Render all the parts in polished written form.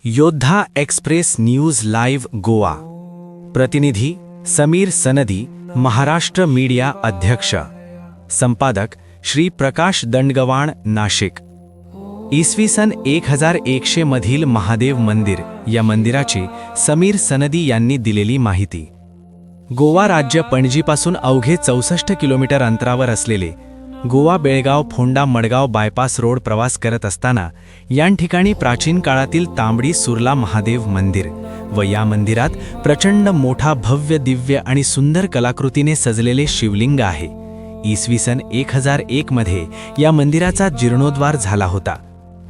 योद्धा express news live Goa. प्रतिनिधी समीर सनदी, महाराष्ट्र मीडिया अध्यक्ष। संपादक श्री प्रकाश दंडगवाण, नाशिक। इसवी सन 1100 मधील महादेव मंदिर या मंदिराची समीर सनदी यांनी दिलेली माहिती। गोवा राज्य पणजीपासून अवघे 64 किलोमीटर अंतरावर असलेले गोवा बेळगाव फोंडा मडगाव बायपास रोड प्रवास करत असताना या ठिकाणी प्राचीन काळातील तांबडी सुर्ला महादेव मंदिर व या मंदिरात प्रचंड मोठा भव्य दिव्य आणि सुंदर कलाकृतीने सजलेले शिवलिंग आहे। इसवी सन 1001 मध्ये या मंदिराचा जीर्णोद्धार झाला होता।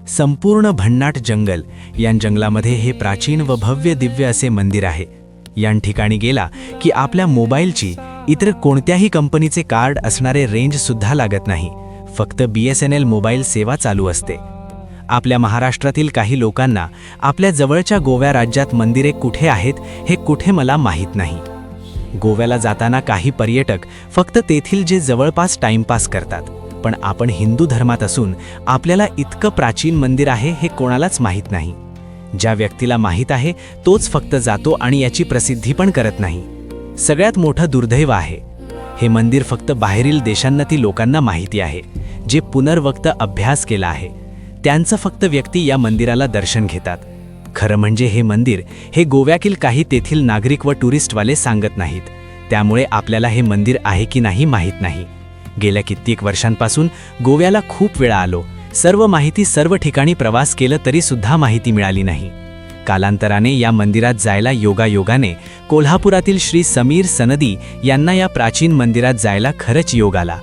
संपूर्ण भन्नाट जंगल, या जंगलामध्ये हे प्राचीन व भव्य दिव्य असे मंदिर आहे। या ठिकाणी गेला की आपल्या मोबाईलची इतर कोणत्याही कंपनीचे कार्ड असणारे रेंज सुद्धा लागत नाही, फक्त BSNL मोबाईल सेवा चालू असते। आपल्या महाराष्ट्रातील काही लोकांना आपल्या जवळच्या गोवा राज्यात मंदिरे कुठे आहेत हे कुठे मला माहीत नाही। गोव्याला जाताना काही पर्यटक फक्त तेथील जे जवळपास टाइमपास करतात, पण आपण हिंदू धर्मात असून आपल्याला इतकं प्राचीन मंदिर आहे हे कोणालाच माहीत नाही। ज्या व्यक्तीला माहीत आहे तोच फक्त जातो आणि याची प्रसिद्धी पण करत नाही। सगळ्यात मोठं दुर्दैव आहे, हे मंदिर फक्त बाहेरील देशांनातील लोकांना माहिती आहे, जे पुनर्वक्त अभ्यास केला आहे त्यांचं फक्त व्यक्ती या मंदिराला दर्शन घेतात। खरं म्हणजे हे मंदिर हे गोव्यातील काही तेथील नागरिक व टुरिस्टवाले सांगत नाहीत, त्यामुळे आपल्याला हे मंदिर आहे की नाही माहीत नाही। गेल्या कित्येक वर्षांपासून गोव्याला खूप वेळा आलो, सर्व माहिती सर्व ठिकाणी प्रवास केलं तरी सुद्धा माहिती मिळाली नाही। कालांतराने या मंदिरात जायला योगायोगाने कोल्हापुरातील श्री समीर सनदी यांना या प्राचीन मंदिरात जायला खरंच योग आला।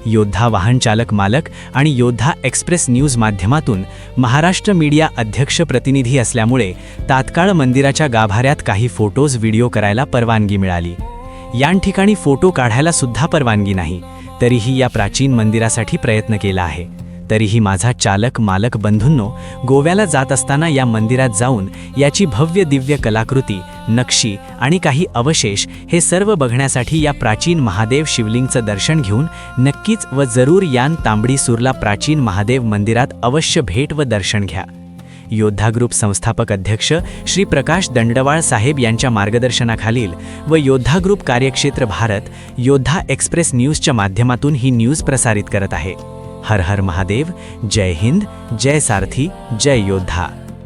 योद्धा वाहन चालक मालक आणि योद्धा एक्सप्रेस न्यूज माध्यमातून महाराष्ट्र मीडिया अध्यक्ष प्रतिनिधी असल्यामुळे तात्काळ मंदिराच्या गाभाऱ्यात काही फोटोज व्हिडिओ करायला परवानगी मिळाली। या ठिकाणी फोटो काढायला सुद्धा परवानगी नाही, तरीही या प्राचीन मंदिरासाठी प्रयत्न केला आहे। तरीही माझा चालक मालक बंधूंनो, गोव्याला जात असताना या मंदिरात जाऊन याची भव्य दिव्य कलाकृती, नक्षी आणि काही अवशेष हे सर्व बघण्यासाठी या प्राचीन महादेव शिवलिंगचं दर्शन घेऊन नक्कीच व जरूर यान तांबडी सुर्ला प्राचीन महादेव मंदिरात अवश्य भेट व दर्शन घ्या। योद्धा ग्रुप संस्थापक अध्यक्ष श्री प्रकाश दंडवाळ साहेब यांच्या मार्गदर्शनाखालील व योद्धा ग्रुप कार्यक्षेत्र भारत योद्धा एक्सप्रेस न्यूजच्या माध्यमातून ही न्यूज प्रसारित करत आहे। हर हर महादेव, जय हिंद, जय सारथी, जय योद्धा।